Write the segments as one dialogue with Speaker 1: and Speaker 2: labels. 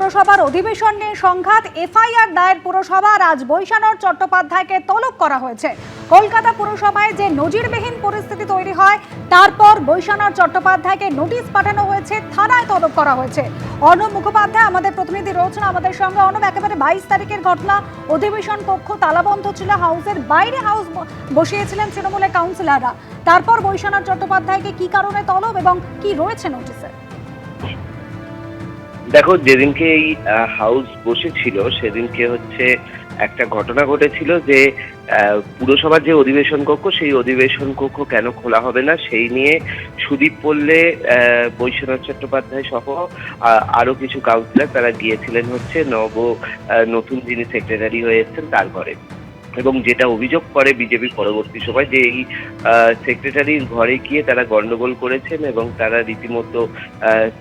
Speaker 1: পুরসভার অধিবেশন নিয়ে সংঘাত, এফআইআর দায়ের পুরসভার আজ বৈশানর চট্টোপাধ্যায়কে তলব করা হয়েছে। কলকাতা পুরসভায় যে নজিরবিহীন পরিস্থিতি তৈরি হয়, তারপর বৈশানর চট্টোপাধ্যায়কে নোটিশ পাঠানো হয়েছে, থানায় তলব করা হয়েছে। অর্ণব মুখোপাধ্যায় আমাদের প্রতিনিধি রয়েছেন আমাদের সঙ্গে। অর্ণব, একেবারে 22 তারিখের ঘটনা, অধিবেশন কক্ষ তালাবন্ধ ছিল, হাউসের বাইরে হাউস বসিয়েছিলেন তৃণমূলের কাউন্সিলররা। তারপর বৈশানর চট্টোপাধ্যায়কে কি কারণে তলব এবং কি রয়েছে নোটিশে?
Speaker 2: দেখো, যেদিনকে এই হাউস বসেছিল সেদিনকে একটা ঘটনা ঘটেছিল যে পুরসভার যে অধিবেশন কক্ষ, সেই অধিবেশন কক্ষ কেন খোলা হবে না সেই নিয়ে সুদীপ পল্লে, বৈশানর চট্টোপাধ্যায় সহ আরো কিছু কাউন্সিলর তারা গিয়েছিলেন নতুন যিনি সেক্রেটারি হয়ে এসেছেন তার ঘরে। এবং যেটা অভিযোগ করে বিজেপি পরবর্তী সময় যে এই সেক্রেটারির ঘরে গিয়ে তারা গন্ডগোল করেছেন এবং তারা রীতিমতো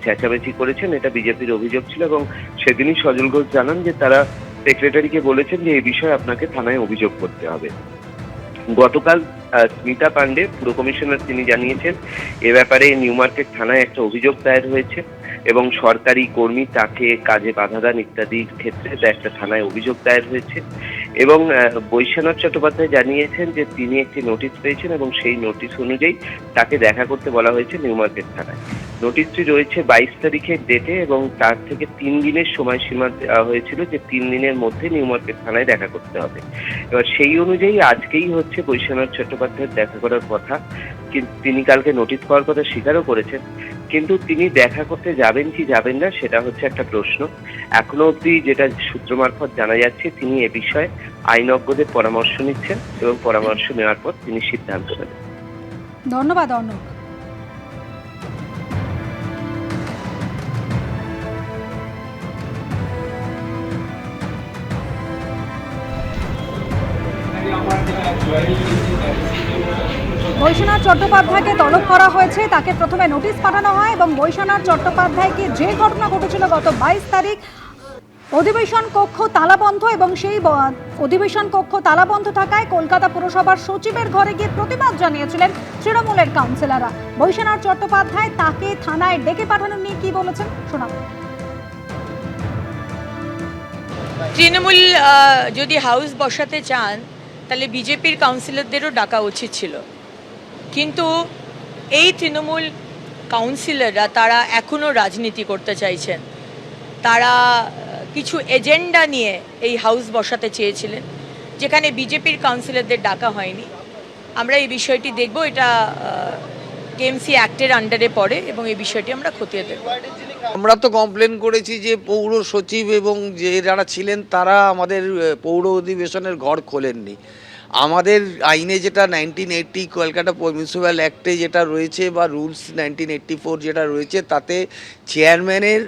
Speaker 2: চেঁচামেচি করেছেন, এটা বিজেপির অভিযোগ ছিল। এবং সেদিনই সজল ঘোষ জানান যে তারা সেক্রেটারিকে বলেছেন যে এই বিষয়ে আপনাকে থানায় অভিযোগ করতে হবে। গতকাল স্মিতা পান্ডে, পুর কমিশনার, তিনি জানিয়েছেন এ ব্যাপারে নিউ মার্কেট থানায় একটা অভিযোগ দায়ের হয়েছে এবং সরকারি কর্মী তাকে কাজে বাধা দান ইত্যাদির ক্ষেত্রে একটা থানায় অভিযোগ দায়ের হয়েছে। এবং বৈশানর চট্টোপাধ্যায় জানিয়েছেন যে তিনি একটি নোটিশ পেয়েছেন এবং সেই নোটিশ অনুযায়ী তাকে দেখা করতে বলা হয়েছে নিউ মার্কেট থানায়। নোটিশটি রয়েছে 22 তারিখের ডেটে এবং তার থেকে 3 দিনের সময়সীমা দেওয়া হয়েছিল যে 3 দিনের মধ্যে নিউ মার্কেট থানায় দেখা করতে হবে। এবার সেই অনুযায়ী আজকেই বৈশানর চট্টোপাধ্যায়ের দেখা করার কথা, কিন্তু তিনি কালকে নোটিশ পাওয়ার কথা স্বীকারও করেছেন, কিন্তু তিনি দেখা করতে যাবেন কি যাবেন না সেটা একটা প্রশ্ন। এখনো অবধি যেটা সূত্র মারফত জানা যাচ্ছে, তিনি এ বিষয়ে আইনজ্ঞদের পরামর্শ নিচ্ছেন এবং পরামর্শ নেওয়ার পর তিনি সিদ্ধান্ত নেবেন।
Speaker 1: ধন্যবাদ অর্ণব। বৈশানর চট্টোপাধ্যায়কে তলব করা হয়েছে, তাকে প্রথমে নোটিশ পাঠানো হয় এবং বৈশানর চট্টোপাধ্যায়কে যে ঘটনা ঘটেছিল গত 22 তারিখ, অধিবেশন কক্ষ তালাবন্ধ এবং সেই অধিবেশন কক্ষ তালাবন্ধ থাকায় কলকাতা পুরসভার সচিবের ঘরে গিয়ে প্রতিবাদ জানিয়েছিলেন তৃণমূলের কাউন্সিলররা। বৈশানর চট্টোপাধ্যায় তাকে থানায় ডেকে পাঠানো নিয়ে কি বলেছেন শোনাব।
Speaker 3: তৃণমূল যদি হাউস বসাতে চান তাহলে বিজেপির কাউন্সিলরদেরও ডাকা উচিত ছিল, কিন্তু এই তৃণমূল কাউন্সিলররা তারা এখনও রাজনীতি করতে চাইছেন। তারা কিছু এজেন্ডা নিয়ে এই হাউস বসাতে চেয়েছিলেন, যেখানে বিজেপির কাউন্সিলরদের ডাকা হয়নি। আমরা এই বিষয়টি দেখব, এটা কেএমসি অ্যাক্টের আন্ডারে পড়ে এবং এই বিষয়টি আমরা খতিয়ে দেখব।
Speaker 4: আমরা তো কমপ্লেন করেছি যে পৌর সচিব এবং যারা ছিলেন তারা আমাদের পৌর অধিবেশনের ঘর খোলেননি। আমাদের আইনে যেটা 1980 কলকাতা মিউনিসিপ্যাল অ্যাক্টে যেটা রয়েছে বা রুলস 1984 যেটা রয়েছে, তাতে চেয়ারম্যানের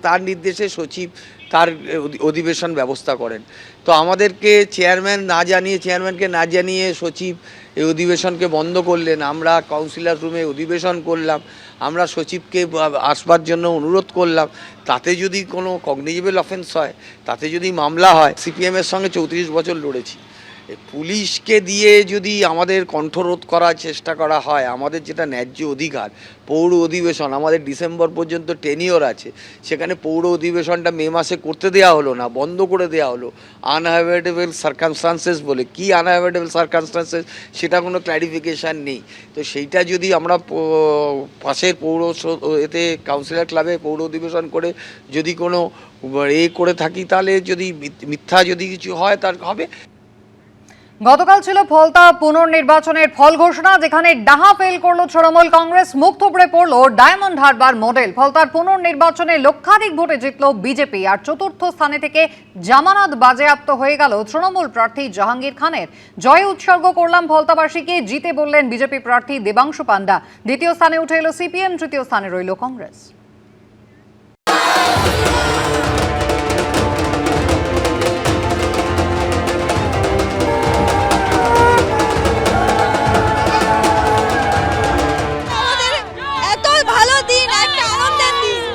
Speaker 4: তার নির্দেশে সচিব তার অধিবেশন ব্যবস্থা করেন। তো আমাদেরকে চেয়ারম্যানকে না জানিয়ে সচিব এই অধিবেশনকে বন্ধ করলেন। আমরা কাউন্সিলর রুমে অধিবেশন করলাম, আমরা সচিবকে আসবার জন্য অনুরোধ করলাম। তাতে যদি কোনো কগনিজেবল অফেন্স হয়, তাতে যদি মামলা হয়, সিপিএমের সঙ্গে 34 বছর লড়েছি, পুলিশকে দিয়ে যদি আমাদের কণ্ঠরোধ করার চেষ্টা করা হয়, আমাদের যেটা ন্যায্য অধিকার, পৌর অধিবেশন আমাদের ডিসেম্বর পর্যন্ত টেনিওর আছে, সেখানে পৌর অধিবেশনটা মে মাসে করতে দেওয়া হলো না, বন্ধ করে দেওয়া হলো আনঅ্যাভয়েডেবল সার্কামস্টান্সেস বলে। কি আনঅ্যাভয়েডেবল সার্কামস্টান্সেস সেটা কোনো ক্ল্যারিফিকেশান নেই। তো সেইটা যদি আমরা পাশের এতে কাউন্সিলর ক্লাবে পৌর অধিবেশন করে যদি কোনো করে থাকি, তাহলে যদি মিথ্যা যদি কিছু হয় তার হবে।
Speaker 5: গতকাল ছিল ফলতা পুনর্নির্বাচনের ফল ঘোষণা, যেখানে ডাহা ফেল করলো তৃণমূল কংগ্রেস, মুখ থুবড়ে পড়লো ডায়মন্ড হারবার মডেল। ফলতার পুনর্নির্বাচনে লক্ষাধিক ভোটে জিতল বিজেপি, আর চতুর্থ স্থানে থেকে জামানত বাজেয়াপ্ত হয়ে গেল তৃণমূল প্রার্থী জাহাঙ্গীর খানের। জয় উৎসর্গ করলাম ফলতাবাসীকে, জিতে বললেন বিজেপি প্রার্থী দেবাংশু পান্ডা। দ্বিতীয় স্থানে উঠে এলো সিপিএম, তৃতীয় স্থানে রইল কংগ্রেস।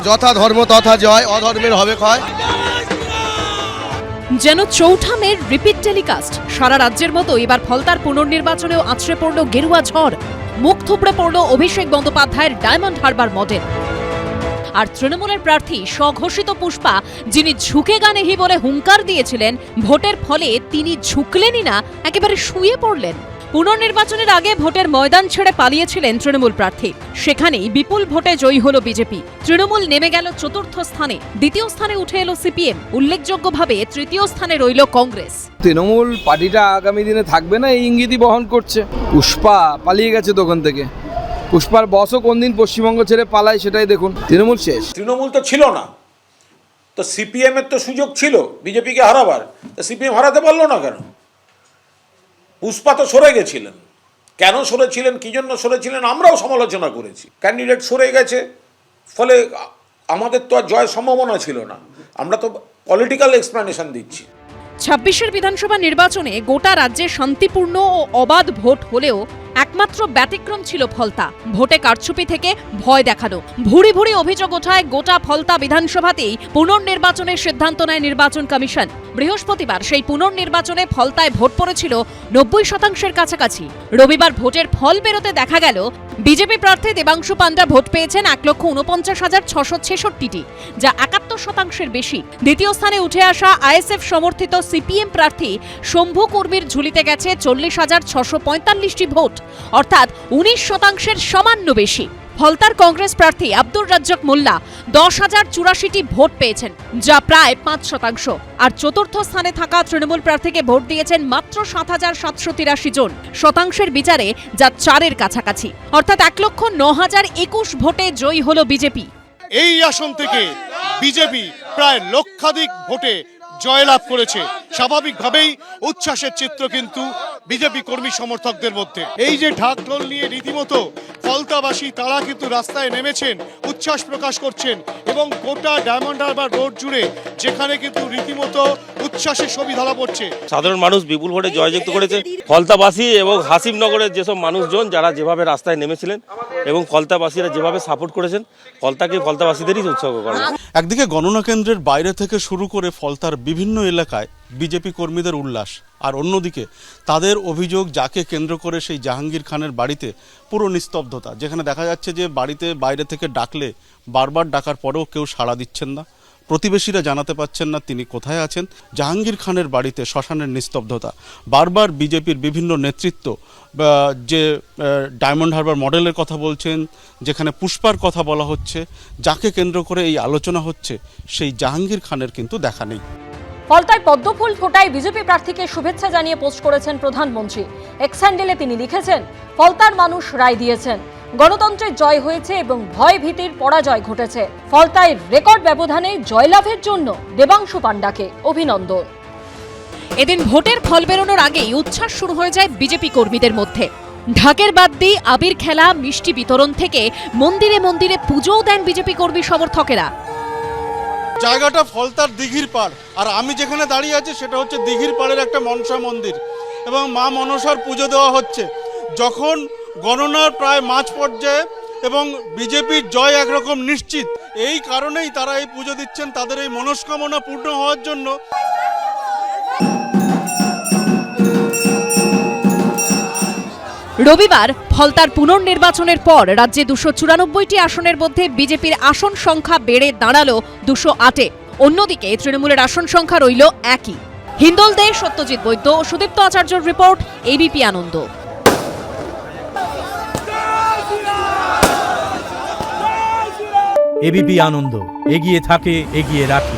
Speaker 6: যথা ধর্ম তথা জয়, অধর্মের হবে ক্ষয়।
Speaker 7: যেন চৌঠা মের রিপিট টেলিকাস্ট। সারা রাজ্যের মতো এবার ফলতার পুনর্নির্বাচনেও আছড়ে পড়ল গেরুয়া ঝড়। মুখ থুবড়ে পড়ল অভিষেক বন্দ্যোপাধ্যায়ের ডায়মন্ড হারবার মডেল। আর তৃণমূলের প্রার্থী স্বঘোষিত পুষ্পা, যিনি ঝুঁকে গা নেহি বলে হুঙ্কার দিয়েছিলেন, ভোটের ফলে তিনি ঝুঁকলেনই না, একেবারে শুয়ে পড়লেন। পুনর্নির্বাচনের আগে ভোটের ময়দান ছেড়ে পালিয়েছিলেন তৃণমূল প্রার্থী, সেখানেই বিপুল ভোটে জয়ী হল বিজেপি। তৃণমূল নেমে গেল চতুর্থ স্থানে, দ্বিতীয় স্থানে উঠে এলো সিপিএম, উল্লেখযোগ্যভাবে তৃতীয় স্থানে রইল কংগ্রেস।
Speaker 8: তৃণমূল পার্টিটা আগামী দিনে থাকবে না এই ইঙ্গিতই বহন করছে। পুষ্পা পালিয়ে গেছে দোকান থেকে, পুষ্পার বসও কোন দিন পশ্চিমবঙ্গ ছেড়ে পালায় সেটাই দেখুন। তৃণমূল শেষ।
Speaker 9: তৃণমূল তো ছিল না, তো সিপিএম এর তো সুযোগ ছিল বিজেপিকে হারাবার, তো সিপিএম হারাতে পারলো না কেন? পুষ্পা তো সরে গেছিলেন, কেন সরেছিলেন, কি জন্য সরেছিলেন আমরাও সমালোচনা করেছি। ক্যান্ডিডেট সরে গেছে, ফলে আমাদের তো আর জয়ের সম্ভাবনা ছিল না, আমরা তো পলিটিক্যাল এক্সপ্লেনেশন দিচ্ছি।
Speaker 7: ২৬ বিধানসভা নির্বাচনে গোটা রাজ্যে শান্তিপূর্ণ ও অবাধ ভোট হলেও একমাত্র ব্যতিক্রম ছিল ফলতা। ভোটে কারচুপি থেকে ভয় দেখানো, ভুরি ভুরি অভিযোগ ওঠায় গোটা ফলতা বিধানসভাতেই পুনর্নির্বাচনের সিদ্ধান্ত নেয় নির্বাচন কমিশন। বৃহস্পতিবার সেই পুনর্নির্বাচনে ফলতায় ভোট পড়েছিল ৯০% কাছাকাছি। রবিবার ভোটের ফল বেরোতে দেখা গেল বিজেপি প্রার্থী দেবাংশু পান্ডা ভোট পেয়েছেন ১,৪৯,৬৬৬টি, যা ৭১% বেশি। দ্বিতীয় স্থানে উঠে আসা আইএসএফ সমর্থিত সিপিএম প্রার্থী শম্ভু কুর্মীর ঝুলিতে গেছে ৪০,৬৪৫টি ভোট, অর্থাৎ ১৯% সামান্য বেশি। ফলতার কংগ্রেস প্রার্থী আব্দুর রাজ্জাক মোল্লা ১০,০৮৪টি ভোট পেয়েছেন, যা প্রায় ৫%। আর চতুর্থ স্থানে থাকা তৃণমূল প্রার্থীকে ভোট দিয়েছেন মাত্র ৭,৭৮৩ জন, শতাংশের বিচারে যা ৪-এর কাছাকাছি, অর্থাৎ ১,০৯,০২১ ভোটে জয়ী হল বিজেপি।
Speaker 10: এই আসন থেকে বিজেপি প্রায় লক্ষাধিক ভোটে জয়লাভ করেছে। স্বাভাবিকভাবেই উচ্ছ্বাসের চিত্র কিন্তু বিজেপি কর্মী সমর্থকদের মধ্যে। এই যে ঢাকঢোল নিয়ে রীতিমতো ফলতাবাসী তারা কিন্তু রাস্তায় নেমেছেন, উচ্ছ্বাস প্রকাশ করছেন, এবং গোটা ডায়মন্ড হারবার রোড জুড়ে যেখানে কিন্তু রীতিমতো উচ্ছ্বাসের ছবি ধরা পড়ছে।
Speaker 11: সাধারণ মানুষ বিপুল ভোটে জয়যুক্ত করেছে। ফলতাবাসী এবং হাসিমনগরের যেসব মানুষজন যারা যেভাবে রাস্তায় নেমেছিলেন এবং ফলতাবাসীরা যেভাবে সাপোর্ট করেছেন, ফলতাকে ফলতাবাসীদেরই উৎসর্গ করা।
Speaker 10: একদিকে গণনা কেন্দ্রের বাইরে থেকে শুরু করে ফলতার বিভিন্ন এলাকায় বিজেপি কর্মীদের উল্লাস, আর অন্যদিকে তাদের অভিযোগ যাকে কেন্দ্র করে সেই জাহাঙ্গীর খানের বাড়িতে পুরো নিস্তব্ধতা, যেখানে দেখা যাচ্ছে যে বাড়িতে বাইরে থেকে ডাকলে বারবার ডাকার পরেও কেউ সাড়া দিচ্ছেন না, প্রতিবেশীরা জানাতে পারছেন না তিনি কোথায় আছেন। জাহাঙ্গীর খানের বাড়িতে শ্মশানের নিস্তব্ধতা। বারবার বিজেপির বিভিন্ন নেতৃত্ব যে ডায়মন্ড হারবার মডেলের কথা বলছেন, যেখানে পুষ্পার কথা বলা হচ্ছে, যাকে কেন্দ্র করে এই আলোচনা হচ্ছে, সেই জাহাঙ্গীর খানের কিন্তু দেখা নেই।
Speaker 12: ফলতায় পদ্মফুল ফোটায় বিজেপি প্রার্থীকে শুভেচ্ছা জানিয়ে পোস্ট করেছেন প্রধানমন্ত্রী। এক্স হ্যান্ডেলে তিনি লিখেছেন, ফলতার মানুষ রায় দিয়েছেন, গণতন্ত্রের জয় হয়েছে এবং ভয় ভীতির পরাজয় ঘটেছে। ফলতায় রেকর্ড ব্যবধানে জয়লাভের জন্য দেবাংশু পান্ডাকে অভিনন্দন।
Speaker 7: এদিন ভোটের ফল বেরোনোর আগেই উচ্ছ্বাস শুরু হয়ে যায় বিজেপি কর্মীদের মধ্যে। ঢাকের বাদ্যি, আবির খেলা, মিষ্টি বিতরণ থেকে মন্দিরে মন্দিরে পুজোও দেন বিজেপি কর্মী সমর্থকেরা।
Speaker 10: জায়গাটা ফলতার দিঘির পাড়, আর আমি যেখানে দাঁড়িয়ে আছি সেটা হচ্ছে দিঘির পাড়ের একটা মনসা মন্দির, এবং মা মনসার পুজো দেওয়া হচ্ছে। যখন গণনার প্রায় মাঝ পর্যায়ে এবং বিজেপির জয় একরকম নিশ্চিত, এই কারণেই তারা এই পুজো দিচ্ছেন তাদের এই মনস্কামনা পূর্ণ হওয়ার জন্য।
Speaker 7: রবিবার ফলতার পুনর্নির্বাচনের পর রাজ্যে ২৯৪টি আসনের মধ্যে বিজেপির আসন সংখ্যা বেড়ে দাঁড়ালো ২০৮-এ। অন্যদিকে তৃণমূলের আসন সংখ্যা রইল একই। হিন্দোল দে, সত্যজিৎ বৈদ্য ও সুদীপ্ত আচার্যর রিপোর্ট, এবিপি আনন্দ।
Speaker 13: এবিপি আনন্দ, এগিয়ে থাকে, এগিয়ে রাখে।